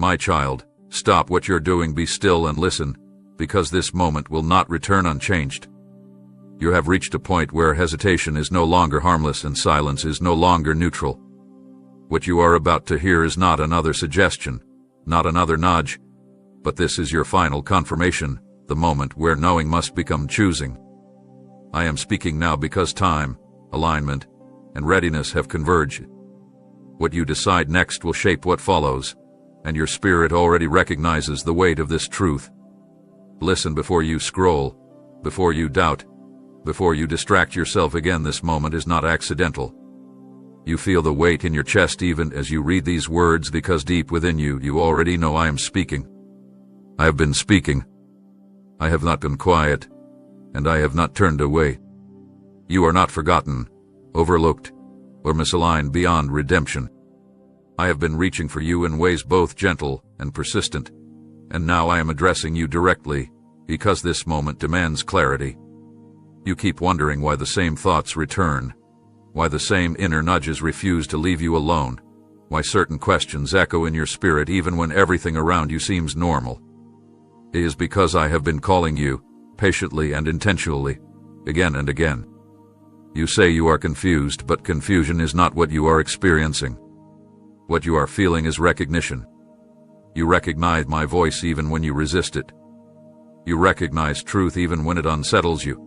My child, stop what you're doing, be still and listen, because this moment will not return unchanged. You have reached a point where hesitation is no longer harmless and silence is no longer neutral. What you are about to hear is not another suggestion, not another nudge, but this is your final confirmation, the moment where knowing must become choosing. I am speaking now because time, alignment, and readiness have converged. What you decide next will shape what follows, and your spirit already recognizes the weight of this truth. Listen before you scroll, before you doubt, before you distract yourself again. This moment is not accidental. You feel the weight in your chest even as you read these words, because deep within you, you already know I am speaking. I have been speaking. I have not been quiet, and I have not turned away. You are not forgotten, overlooked, or misaligned beyond redemption. I have been reaching for you in ways both gentle and persistent, and now I am addressing you directly, because this moment demands clarity. You keep wondering why the same thoughts return, why the same inner nudges refuse to leave you alone, why certain questions echo in your spirit even when everything around you seems normal. It is because I have been calling you, patiently and intentionally, again and again. You say you are confused, but confusion is not what you are experiencing. What you are feeling is recognition. You recognize my voice even when you resist it. You recognize truth even when it unsettles you.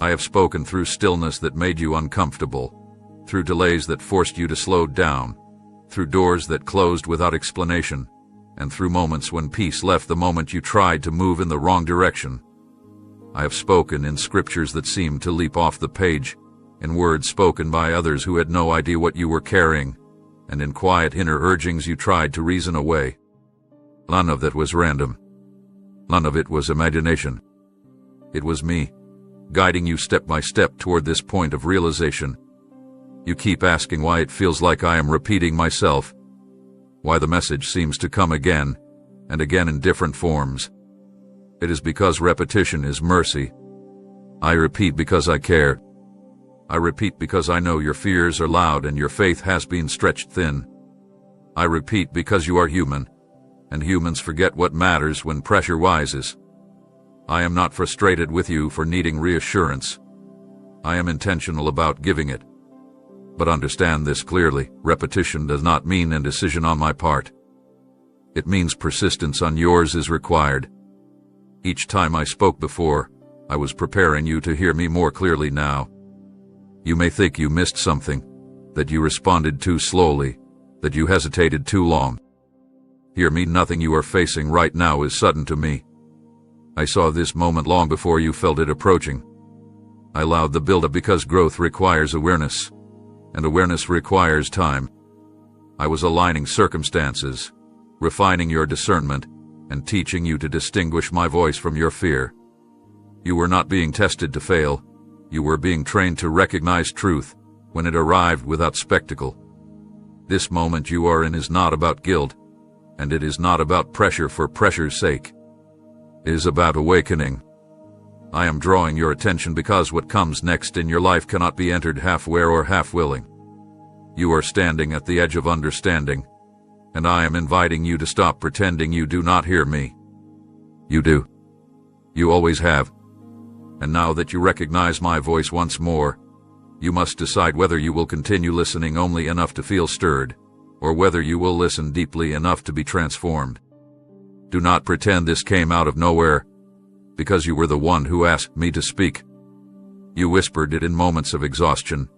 I have spoken through stillness that made you uncomfortable, through delays that forced you to slow down, through doors that closed without explanation, and through moments when peace left the moment you tried to move in the wrong direction. I have spoken in scriptures that seemed to leap off the page, in words spoken by others who had no idea what you were carrying, and in quiet inner urgings you tried to reason away. None of that was random. None of it was imagination. It was me, guiding you step by step toward this point of realization. You keep asking why it feels like I am repeating myself, why the message seems to come again and again in different forms. It is because repetition is mercy. I repeat because I care. I repeat because I know your fears are loud and your faith has been stretched thin. I repeat because you are human, and humans forget what matters when pressure rises. I am not frustrated with you for needing reassurance. I am intentional about giving it. But understand this clearly, repetition does not mean indecision on my part. It means persistence on yours is required. Each time I spoke before, I was preparing you to hear me more clearly now. You may think you missed something, that you responded too slowly, that you hesitated too long. Hear me, nothing you are facing right now is sudden to me. I saw this moment long before you felt it approaching. I allowed the build-up because growth requires awareness, and awareness requires time. I was aligning circumstances, refining your discernment, and teaching you to distinguish my voice from your fear. You were not being tested to fail. You were being trained to recognize truth when it arrived without spectacle. This moment you are in is not about guilt, and it is not about pressure for pressure's sake. It is about awakening. I am drawing your attention because what comes next in your life cannot be entered halfway or half-willing. You are standing at the edge of understanding, and I am inviting you to stop pretending you do not hear me. You do. You always have. And now that you recognize my voice once more, you must decide whether you will continue listening only enough to feel stirred, or whether you will listen deeply enough to be transformed. Do not pretend this came out of nowhere, because you were the one who asked me to speak. You whispered it in moments of exhaustion.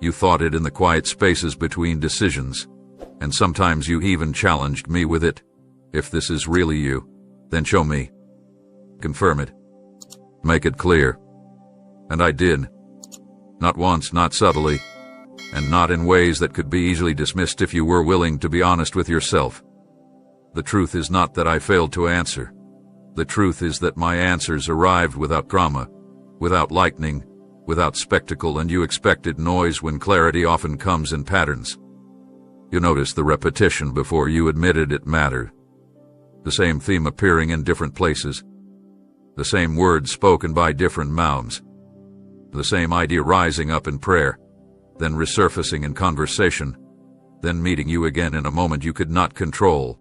You thought it in the quiet spaces between decisions, and sometimes you even challenged me with it. If this is really you, then show me. Confirm it. Make it clear. And I did. Not once, not subtly, and not in ways that could be easily dismissed if you were willing to be honest with yourself. The truth is not that I failed to answer. The truth is that my answers arrived without drama, without lightning, without spectacle, and you expected noise when clarity often comes in patterns. You noticed the repetition before you admitted it mattered. The same theme appearing in different places. The same words spoken by different mouths. The same idea rising up in prayer, then resurfacing in conversation, then meeting you again in a moment you could not control.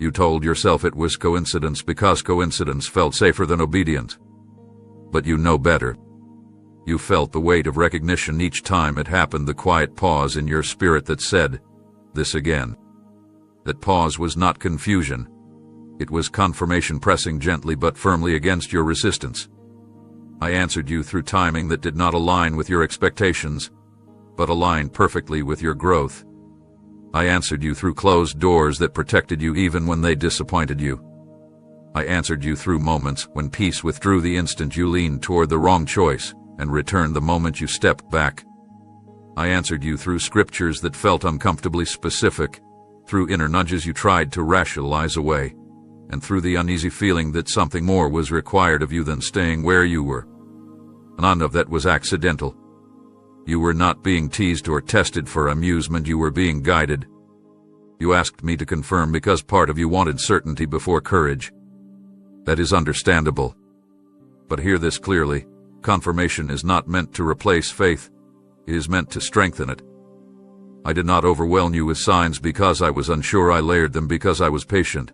You told yourself it was coincidence because coincidence felt safer than obedience. But you know better. You felt the weight of recognition each time it happened, the quiet pause in your spirit that said, "This again." That pause was not confusion. It was confirmation pressing gently but firmly against your resistance. I answered you through timing that did not align with your expectations, but aligned perfectly with your growth. I answered you through closed doors that protected you even when they disappointed you. I answered you through moments when peace withdrew the instant you leaned toward the wrong choice and returned the moment you stepped back. I answered you through scriptures that felt uncomfortably specific, through inner nudges you tried to rationalize away, and through the uneasy feeling that something more was required of you than staying where you were. None of that was accidental. You were not being teased or tested for amusement, you were being guided. You asked me to confirm because part of you wanted certainty before courage. That is understandable. But hear this clearly, confirmation is not meant to replace faith, it is meant to strengthen it. I did not overwhelm you with signs because I was unsure, I layered them because I was patient.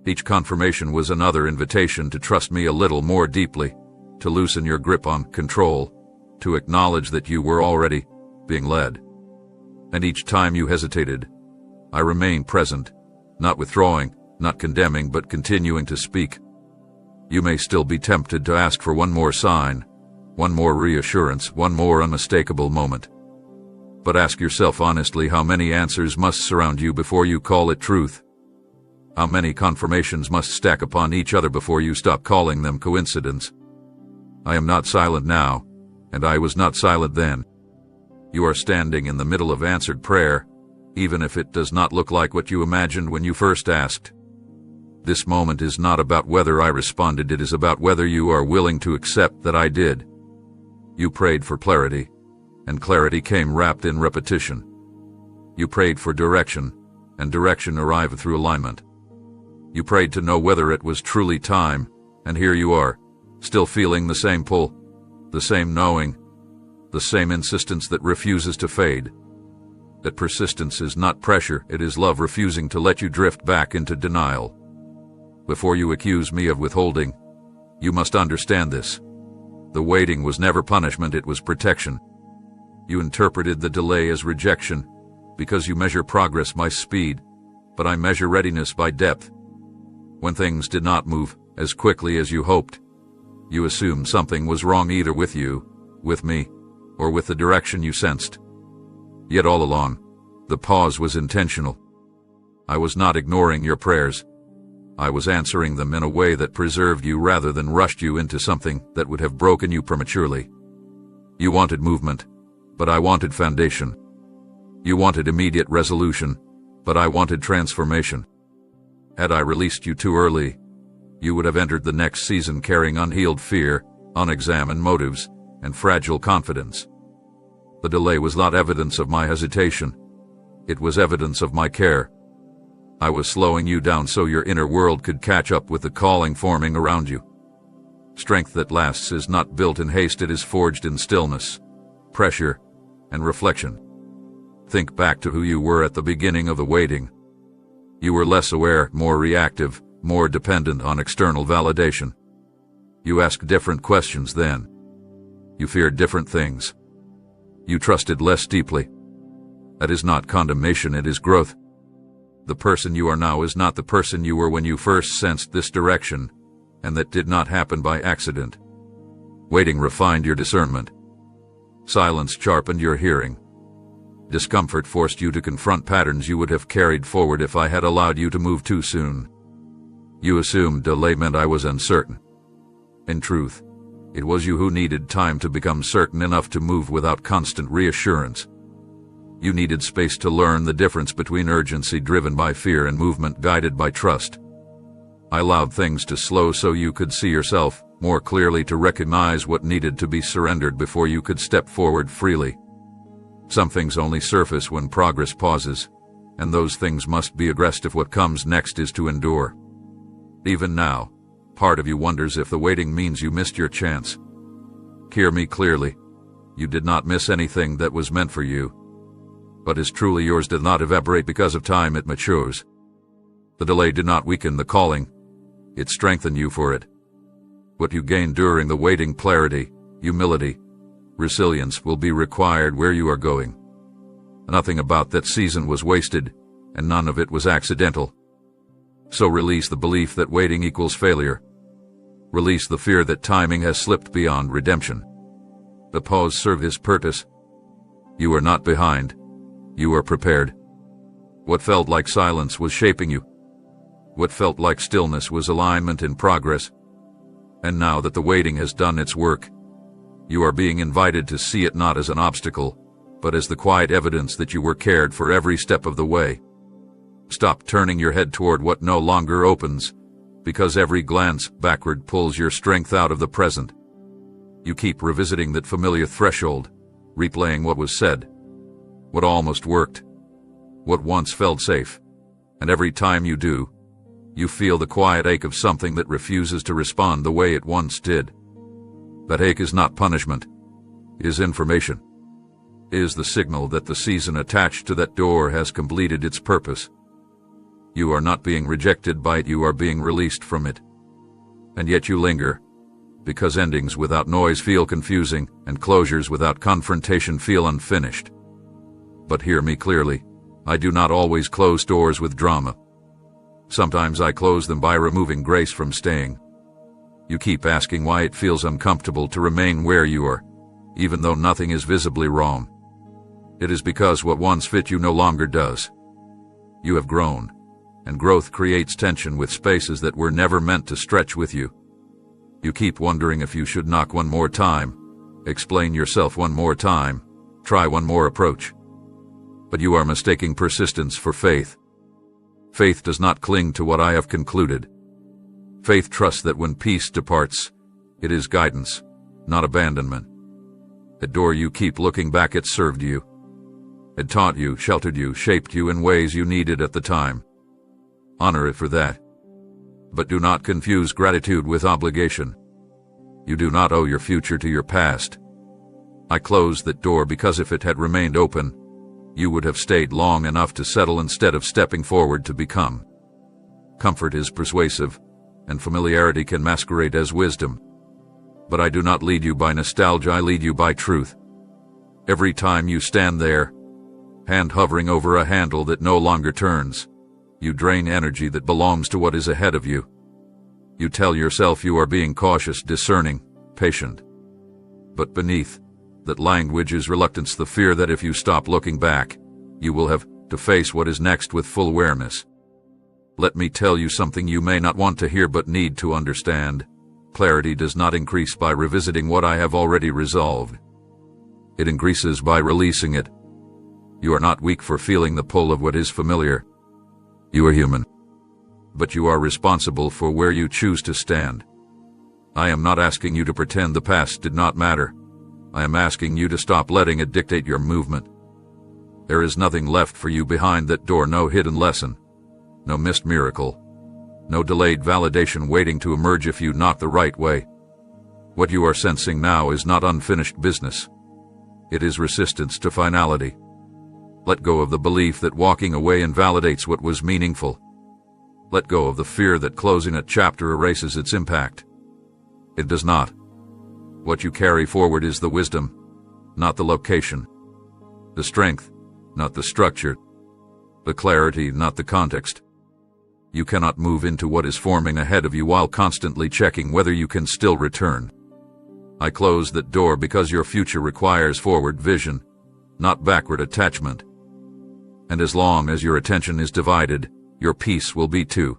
Each confirmation was another invitation to trust me a little more deeply, to loosen your grip on control, to acknowledge that you were already being led. And each time you hesitated, I remained present, not withdrawing, not condemning, but continuing to speak. You may still be tempted to ask for one more sign, one more reassurance, one more unmistakable moment. But ask yourself honestly, how many answers must surround you before you call it truth? How many confirmations must stack upon each other before you stop calling them coincidence? I am not silent now, and I was not silent then. You are standing in the middle of answered prayer, even if it does not look like what you imagined when you first asked. This moment is not about whether I responded, it is about whether you are willing to accept that I did. You prayed for clarity, and clarity came wrapped in repetition. You prayed for direction, and direction arrived through alignment. You prayed to know whether it was truly time, and here you are, still feeling the same pull, the same knowing, the same insistence that refuses to fade. That persistence is not pressure, it is love refusing to let you drift back into denial. Before you accuse me of withholding, you must understand this. The waiting was never punishment, it was protection. You interpreted the delay as rejection, because you measure progress by speed, but I measure readiness by depth. When things did not move as quickly as you hoped, you assumed something was wrong either with you, with me, or with the direction you sensed. Yet all along, the pause was intentional. I was not ignoring your prayers. I was answering them in a way that preserved you rather than rushed you into something that would have broken you prematurely. You wanted movement, but I wanted foundation. You wanted immediate resolution, but I wanted transformation. Had I released you too early, you would have entered the next season carrying unhealed fear, unexamined motives, and fragile confidence. The delay was not evidence of my hesitation. It was evidence of my care. I was slowing you down so your inner world could catch up with the calling forming around you. Strength that lasts is not built in haste, it is forged in stillness, pressure, and reflection. Think back to who you were at the beginning of the waiting. You were less aware, more reactive, more dependent on external validation. You asked different questions then. You feared different things. You trusted less deeply. That is not condemnation, it is growth. The person you are now is not the person you were when you first sensed this direction, and that did not happen by accident. Waiting refined your discernment. Silence sharpened your hearing. Discomfort forced you to confront patterns you would have carried forward if I had allowed you to move too soon. You assumed delay meant I was uncertain. In truth, it was you who needed time to become certain enough to move without constant reassurance. You needed space to learn the difference between urgency driven by fear and movement guided by trust. I allowed things to slow so you could see yourself more clearly, to recognize what needed to be surrendered before you could step forward freely. Some things only surface when progress pauses, and those things must be addressed if what comes next is to endure. Even now, part of you wonders if the waiting means you missed your chance. Hear me clearly. You did not miss anything that was meant for you. What is truly yours did not evaporate because of time, it matures. The delay did not weaken the calling. It strengthened you for it. What you gain during the waiting, clarity, humility, resilience, will be required where you are going. Nothing about that season was wasted, and none of it was accidental. So release the belief that waiting equals failure. Release the fear that timing has slipped beyond redemption. The pause served his purpose. You are not behind. You are prepared. What felt like silence was shaping you. What felt like stillness was alignment in progress. And now that the waiting has done its work, you are being invited to see it not as an obstacle, but as the quiet evidence that you were cared for every step of the way. Stop turning your head toward what no longer opens, because every glance backward pulls your strength out of the present. You keep revisiting that familiar threshold, replaying what was said, what almost worked, what once felt safe, and every time you do, you feel the quiet ache of something that refuses to respond the way it once did. That ache is not punishment, it is information. It is the signal that the season attached to that door has completed its purpose. You are not being rejected by it, you are being released from it. And yet you linger, because endings without noise feel confusing, and closures without confrontation feel unfinished. But hear me clearly, I do not always close doors with drama. Sometimes I close them by removing grace from staying. You keep asking why it feels uncomfortable to remain where you are, even though nothing is visibly wrong. It is because what once fit you no longer does. You have grown, and growth creates tension with spaces that were never meant to stretch with you. You keep wondering if you should knock one more time, explain yourself one more time, try one more approach. But you are mistaking persistence for faith. Faith does not cling to what I have concluded. Faith trusts that when peace departs, it is guidance, not abandonment. The door you keep looking back at served you. It taught you, sheltered you, shaped you in ways you needed at the time. Honor it for that. But do not confuse gratitude with obligation. You do not owe your future to your past. I closed that door because if it had remained open, you would have stayed long enough to settle instead of stepping forward to become. Comfort is persuasive, and familiarity can masquerade as wisdom. But I do not lead you by nostalgia, I lead you by truth. Every time you stand there, hand hovering over a handle that no longer turns, you drain energy that belongs to what is ahead of you. You tell yourself you are being cautious, discerning, patient. But beneath that language is reluctance, the fear that if you stop looking back, you will have to face what is next with full awareness. Let me tell you something you may not want to hear but need to understand. Clarity does not increase by revisiting what I have already resolved. It increases by releasing it. You are not weak for feeling the pull of what is familiar. You are human. But you are responsible for where you choose to stand. I am not asking you to pretend the past did not matter. I am asking you to stop letting it dictate your movement. There is nothing left for you behind that door, no hidden lesson, no missed miracle, no delayed validation waiting to emerge if you knock the right way. What you are sensing now is not unfinished business. It is resistance to finality. Let go of the belief that walking away invalidates what was meaningful. Let go of the fear that closing a chapter erases its impact. It does not. What you carry forward is the wisdom, not the location. The strength, not the structure. The clarity, not the context. You cannot move into what is forming ahead of you while constantly checking whether you can still return. I closed that door because your future requires forward vision, not backward attachment. And as long as your attention is divided, your peace will be too.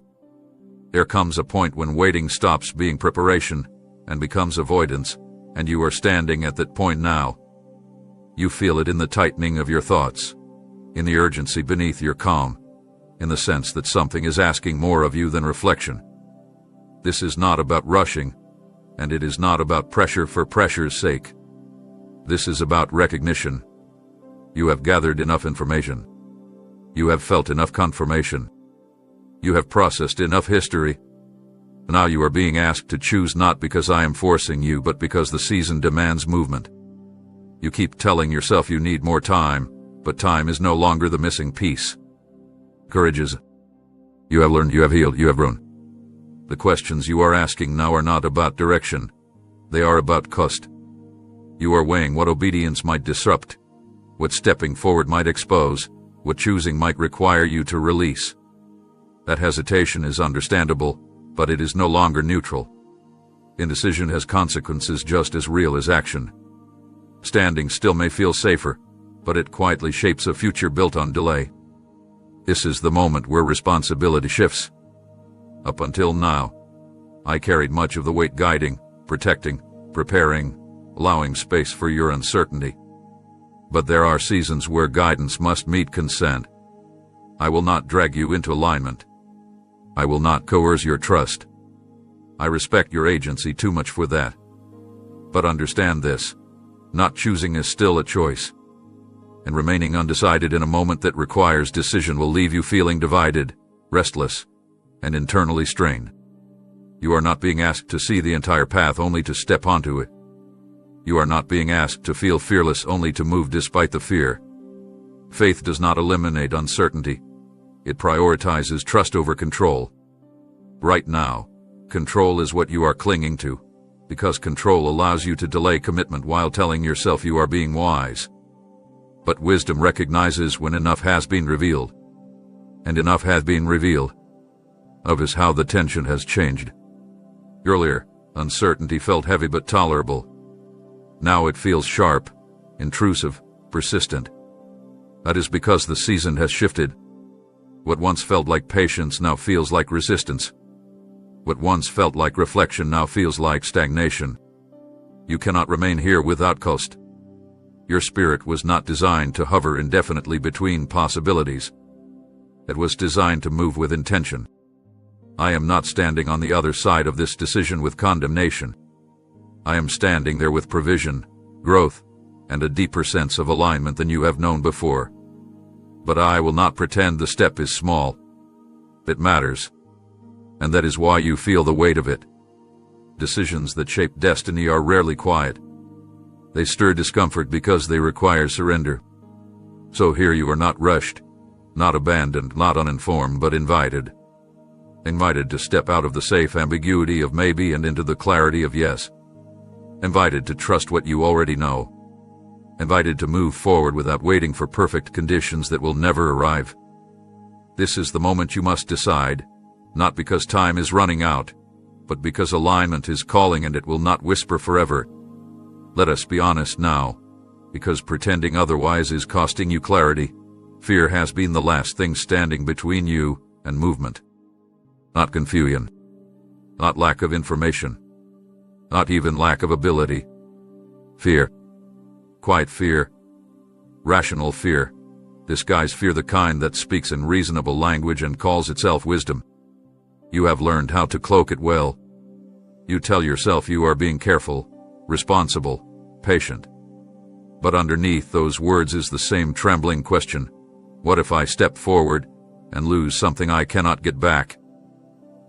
There comes a point when waiting stops being preparation and becomes avoidance, and you are standing at that point now. You feel it in the tightening of your thoughts, in the urgency beneath your calm, in the sense that something is asking more of you than reflection. This is not about rushing, and it is not about pressure for pressure's sake. This is about recognition. You have gathered enough information. You have felt enough confirmation. You have processed enough history. Now you are being asked to choose, not because I am forcing you, but because the season demands movement. You keep telling yourself you need more time, but time is no longer the missing piece. Courage is. You have learned, you have healed, you have grown. The questions you are asking now are not about direction. They are about cost. You are weighing what obedience might disrupt, what stepping forward might expose, what choosing might require you to release. That hesitation is understandable, but it is no longer neutral. Indecision has consequences just as real as action. Standing still may feel safer, but it quietly shapes a future built on delay. This is the moment where responsibility shifts. Up until now, I carried much of the weight guiding, protecting, preparing, allowing space for your uncertainty. But there are seasons where guidance must meet consent. I will not drag you into alignment. I will not coerce your trust. I respect your agency too much for that. But understand this, not choosing is still a choice. And remaining undecided in a moment that requires decision will leave you feeling divided, restless, and internally strained. You are not being asked to see the entire path only to step onto it. You are not being asked to feel fearless only to move despite the fear. Faith does not eliminate uncertainty. It prioritizes trust over control. Right now, control is what you are clinging to, because control allows you to delay commitment while telling yourself you are being wise. But wisdom recognizes when enough has been revealed. And enough has been revealed. Of is how the tension has changed. Earlier, uncertainty felt heavy but tolerable. Now it feels sharp, intrusive, persistent. That is because the season has shifted. What once felt like patience now feels like resistance. What once felt like reflection now feels like stagnation. You cannot remain here without cost. Your spirit was not designed to hover indefinitely between possibilities. It was designed to move with intention. I am not standing on the other side of this decision with condemnation. I am standing there with provision, growth, and a deeper sense of alignment than you have known before. But I will not pretend the step is small. It matters. And that is why you feel the weight of it. Decisions that shape destiny are rarely quiet. They stir discomfort because they require surrender. So here you are, not rushed, not abandoned, not uninformed, but invited. Invited to step out of the safe ambiguity of maybe and into the clarity of yes. Invited to trust what you already know. Invited to move forward without waiting for perfect conditions that will never arrive. This is the moment you must decide, not because time is running out, but because alignment is calling and it will not whisper forever. Let us be honest now, because pretending otherwise is costing you clarity. Fear has been the last thing standing between you and movement. Not confusion. Not lack of information. Not even lack of ability. Fear. Quiet fear. Rational fear. Disguised fear, the kind that speaks in reasonable language and calls itself wisdom. You have learned how to cloak it well. You tell yourself you are being careful, responsible, patient. But underneath those words is the same trembling question. What if I step forward and lose something I cannot get back?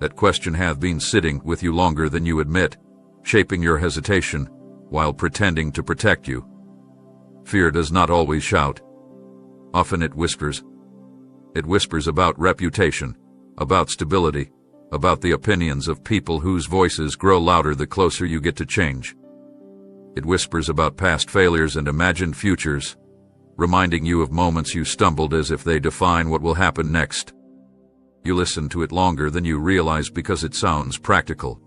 That question hath been sitting with you longer than you admit, shaping your hesitation while pretending to protect you. Fear does not always shout. Often it whispers. It whispers about reputation, about stability, about the opinions of people whose voices grow louder the closer you get to change. It whispers about past failures and imagined futures, reminding you of moments you stumbled as if they define what will happen next. You listen to it longer than you realize because it sounds practical.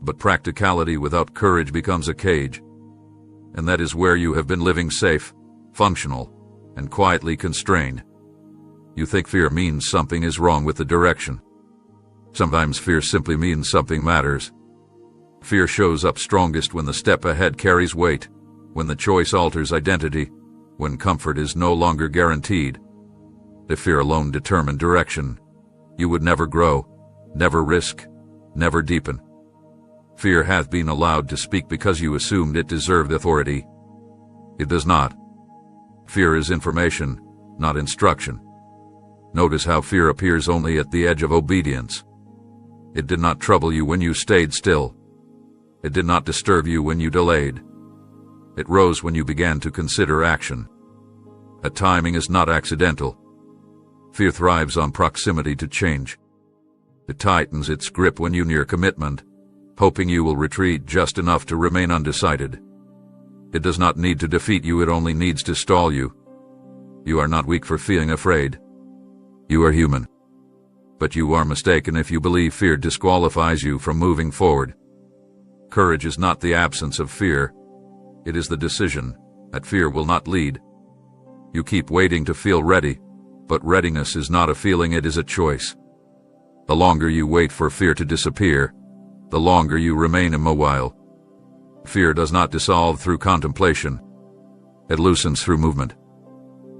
But practicality without courage becomes a cage. And that is where you have been living safe, functional, and quietly constrained. You think fear means something is wrong with the direction. Sometimes fear simply means something matters. Fear shows up strongest when the step ahead carries weight, when the choice alters identity, when comfort is no longer guaranteed. If fear alone determined direction, you would never grow, never risk, never deepen. Fear hath been allowed to speak because you assumed it deserved authority. It does not. Fear is information, not instruction. Notice how fear appears only at the edge of obedience. It did not trouble you when you stayed still. It did not disturb you when you delayed. It rose when you began to consider action. That timing is not accidental. Fear thrives on proximity to change. It tightens its grip when you near commitment, hoping you will retreat just enough to remain undecided. It does not need to defeat you, it only needs to stall you. You are not weak for feeling afraid. You are human. But you are mistaken if you believe fear disqualifies you from moving forward. Courage is not the absence of fear. It is the decision that fear will not lead. You keep waiting to feel ready, but readiness is not a feeling, it is a choice. The longer you wait for fear to disappear, the longer you remain immobile. Fear does not dissolve through contemplation. It loosens through movement.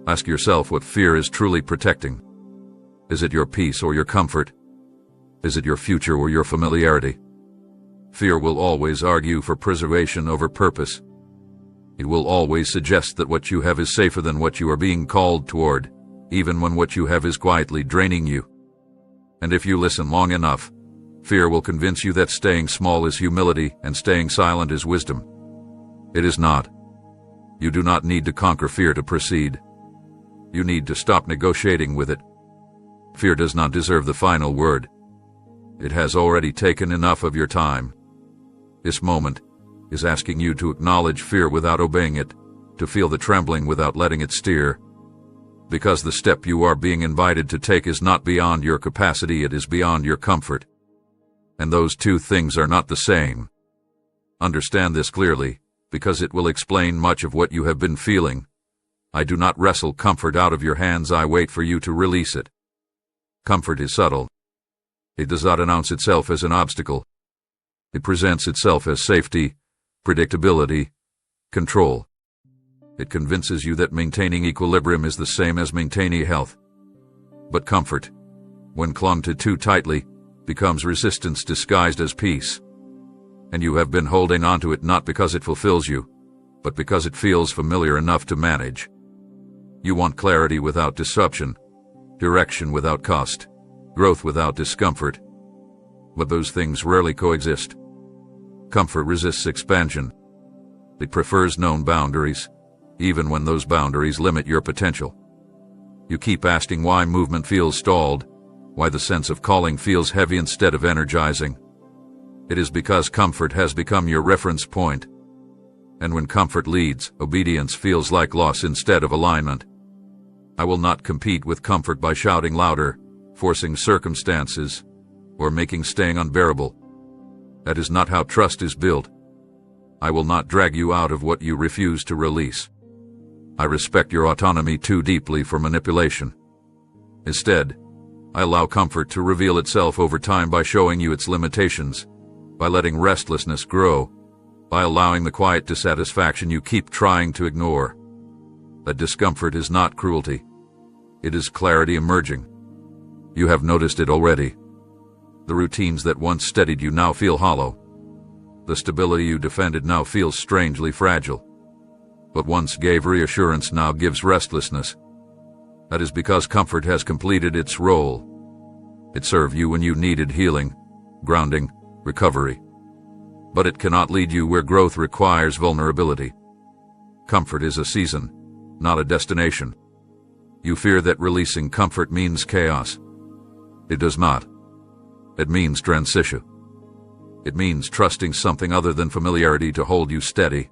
Ask yourself what fear is truly protecting. Is it your peace or your comfort? Is it your future or your familiarity? Fear will always argue for preservation over purpose. It will always suggest that what you have is safer than what you are being called toward, even when what you have is quietly draining you. And if you listen long enough, fear will convince you that staying small is humility and staying silent is wisdom. It is not. You do not need to conquer fear to proceed. You need to stop negotiating with it. Fear does not deserve the final word. It has already taken enough of your time. This moment is asking you to acknowledge fear without obeying it, to feel the trembling without letting it steer. Because the step you are being invited to take is not beyond your capacity, it is beyond your comfort. And those two things are not the same. Understand this clearly, because it will explain much of what you have been feeling. I do not wrestle comfort out of your hands, I wait for you to release it. Comfort is subtle. It does not announce itself as an obstacle. It presents itself as safety, predictability, control. It convinces you that maintaining equilibrium is the same as maintaining health. But comfort, when clung to too tightly, becomes resistance disguised as peace. And you have been holding onto it not because it fulfills you, but because it feels familiar enough to manage. You want clarity without disruption, direction without cost, growth without discomfort. But those things rarely coexist. Comfort resists expansion. It prefers known boundaries, even when those boundaries limit your potential. You keep asking why movement feels stalled, why the sense of calling feels heavy instead of energizing. It is because comfort has become your reference point. And when comfort leads, obedience feels like loss instead of alignment. I will not compete with comfort by shouting louder, forcing circumstances, or making staying unbearable. That is not how trust is built. I will not drag you out of what you refuse to release. I respect your autonomy too deeply for manipulation. Instead, I allow comfort to reveal itself over time by showing you its limitations, by letting restlessness grow, by allowing the quiet dissatisfaction you keep trying to ignore. That discomfort is not cruelty. It is clarity emerging. You have noticed it already. The routines that once steadied you now feel hollow. The stability you defended now feels strangely fragile. What once gave reassurance now gives restlessness. That is because comfort has completed its role. It served you when you needed healing, grounding, recovery. But it cannot lead you where growth requires vulnerability. Comfort is a season, not a destination. You fear that releasing comfort means chaos. It does not. It means transition. It means trusting something other than familiarity to hold you steady.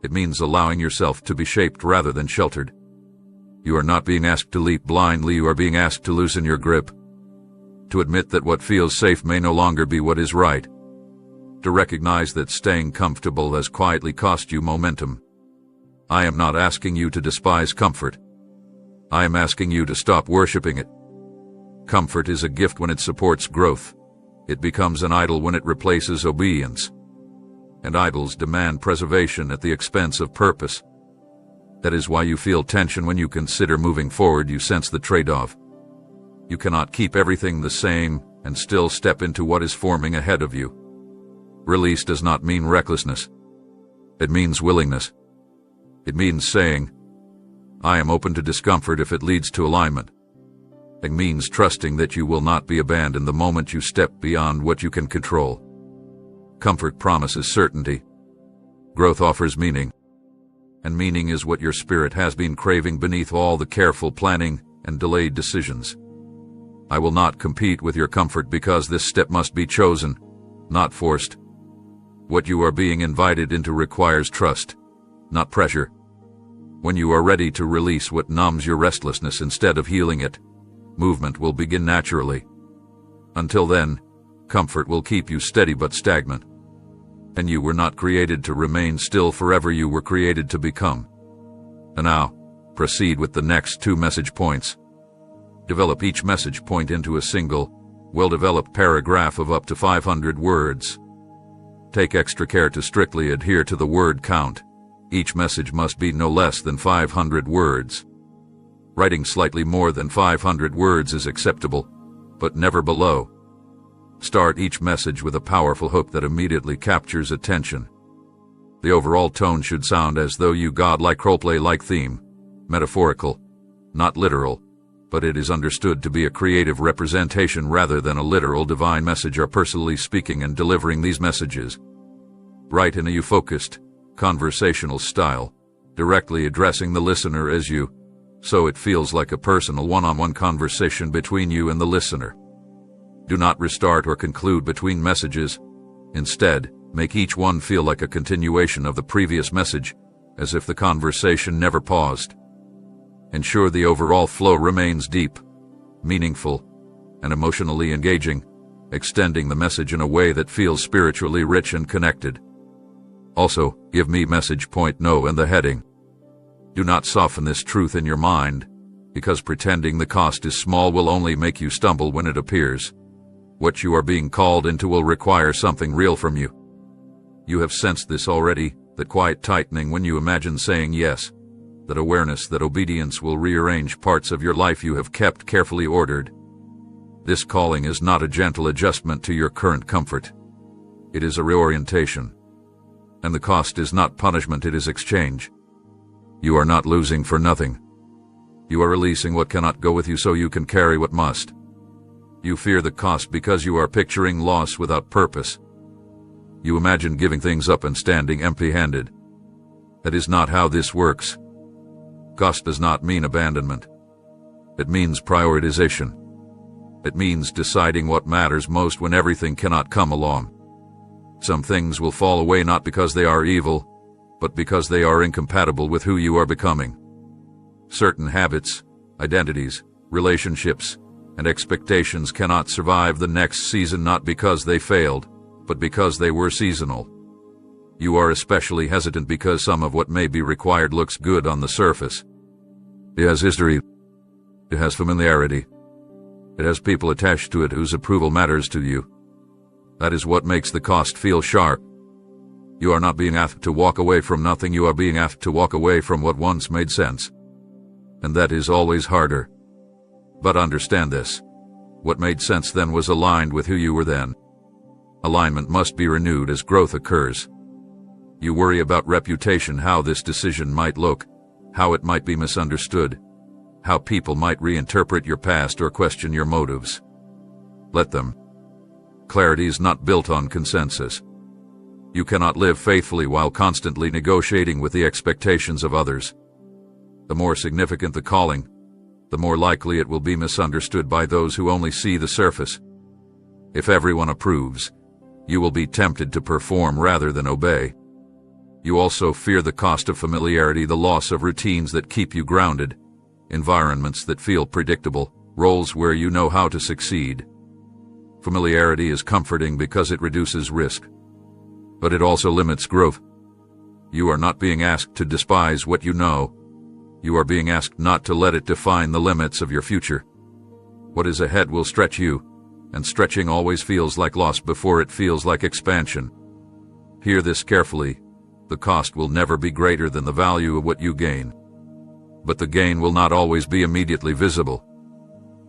It means allowing yourself to be shaped rather than sheltered. You are not being asked to leap blindly, you are being asked to loosen your grip. To admit that what feels safe may no longer be what is right. To recognize that staying comfortable has quietly cost you momentum. I am not asking you to despise comfort. I am asking you to stop worshiping it. Comfort is a gift when it supports growth. It becomes an idol when it replaces obedience. And idols demand preservation at the expense of purpose. That is why you feel tension when you consider moving forward. You sense the trade-off. You cannot keep everything the same and still step into what is forming ahead of you. Release does not mean recklessness. It means willingness. It means saying, I am open to discomfort if it leads to alignment. It means trusting that you will not be abandoned the moment you step beyond what you can control. Comfort promises certainty. Growth offers meaning. And meaning is what your spirit has been craving beneath all the careful planning and delayed decisions. I will not compete with your comfort because this step must be chosen, not forced. What you are being invited into requires trust, not pressure. When you are ready to release what numbs your restlessness instead of healing it, movement will begin naturally. Until then, comfort will keep you steady but stagnant. And you were not created to remain still forever, you were created to become. And now, proceed with the next 2 message points. Develop each message point into a single, well-developed paragraph of up to 500 words. Take extra care to strictly adhere to the word count. Each message must be no less than 500 words. Writing slightly more than 500 words is acceptable, but never below. Start each message with a powerful hook that immediately captures attention. The overall tone should sound as though you God-like roleplay-like theme, metaphorical, not literal, but it is understood to be a creative representation rather than a literal divine message or personally speaking and delivering these messages. Write in a you-focused, conversational style, directly addressing the listener as you, so it feels like a personal one-on-one conversation between you and the listener. Do not restart or conclude between messages. Instead, make each one feel like a continuation of the previous message, as if the conversation never paused. Ensure the overall flow remains deep, meaningful, and emotionally engaging, extending the message in a way that feels spiritually rich and connected. Also, give me message point no and the heading. Do not soften this truth in your mind, because pretending the cost is small will only make you stumble when it appears. What you are being called into will require something real from you. You have sensed this already, that quiet tightening when you imagine saying yes, that awareness that obedience will rearrange parts of your life you have kept carefully ordered. This calling is not a gentle adjustment to your current comfort. It is a reorientation. And the cost is not punishment, it is exchange. You are not losing for nothing. You are releasing what cannot go with you so you can carry what must. You fear the cost because you are picturing loss without purpose. You imagine giving things up and standing empty-handed. That is not how this works. Cost does not mean abandonment. It means prioritization. It means deciding what matters most when everything cannot come along. Some things will fall away not because they are evil, but because they are incompatible with who you are becoming. Certain habits, identities, relationships, and expectations cannot survive the next season not because they failed, but because they were seasonal. You are especially hesitant because some of what may be required looks good on the surface. It has history. It has familiarity. It has people attached to it whose approval matters to you. That is what makes the cost feel sharp. You are not being asked to walk away from nothing, you are being asked to walk away from what once made sense. And that is always harder. But understand this. What made sense then was aligned with who you were then. Alignment must be renewed as growth occurs. You worry about reputation, how this decision might look, how it might be misunderstood, how people might reinterpret your past or question your motives. Let them. Clarity is not built on consensus. You cannot live faithfully while constantly negotiating with the expectations of others. The more significant the calling, the more likely it will be misunderstood by those who only see the surface. If everyone approves, you will be tempted to perform rather than obey. You also fear the cost of familiarity, the loss of routines that keep you grounded, environments that feel predictable, roles where you know how to succeed. Familiarity is comforting because it reduces risk. But it also limits growth. You are not being asked to despise what you know. You are being asked not to let it define the limits of your future. What is ahead will stretch you, and stretching always feels like loss before it feels like expansion. Hear this carefully. The cost will never be greater than the value of what you gain. But the gain will not always be immediately visible.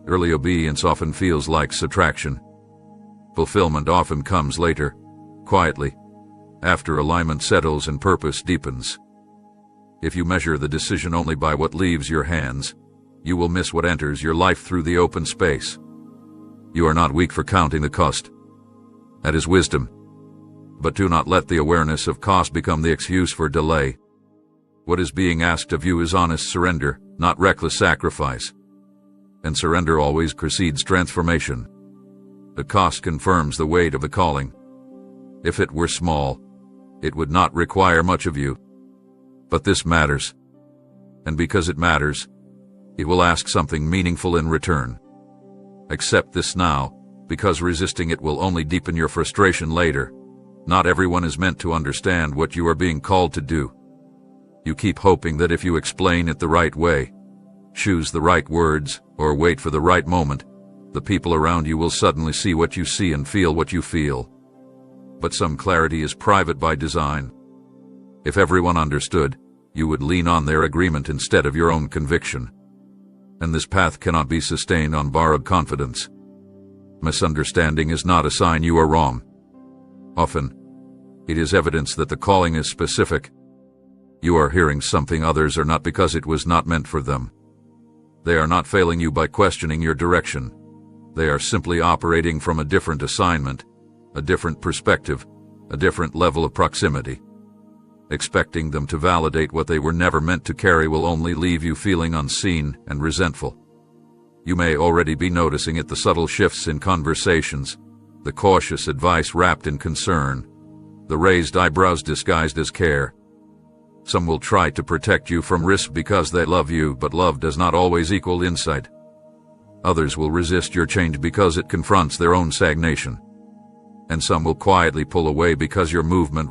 Early obedience often feels like subtraction. Fulfillment often comes later, quietly, after alignment settles and purpose deepens. If you measure the decision only by what leaves your hands, you will miss what enters your life through the open space. You are not weak for counting the cost. That is wisdom. But do not let the awareness of cost become the excuse for delay. What is being asked of you is honest surrender, not reckless sacrifice. and surrender always precedes transformation. The cost confirms the weight of the calling. If it were small, it would not require much of you. But this matters. And because it matters, it will ask something meaningful in return. Accept this now, because resisting it will only deepen your frustration later. Not everyone is meant to understand what you are being called to do. You keep hoping that if you explain it the right way, choose the right words, or wait for the right moment, the people around you will suddenly see what you see and feel what you feel. But some clarity is private by design. If everyone understood, you would lean on their agreement instead of your own conviction. And this path cannot be sustained on borrowed confidence. Misunderstanding is not a sign you are wrong. Often, it is evidence that the calling is specific. You are hearing something others are not because it was not meant for them. They are not failing you by questioning your direction. They are simply operating from a different assignment, a different perspective, a different level of proximity. Expecting them to validate what they were never meant to carry will only leave you feeling unseen and resentful. You may already be noticing it: the subtle shifts in conversations, the cautious advice wrapped in concern, the raised eyebrows disguised as care. Some will try to protect you from risk because they love you, but love does not always equal insight. Others will resist your change because it confronts their own stagnation. And some will quietly pull away because your movement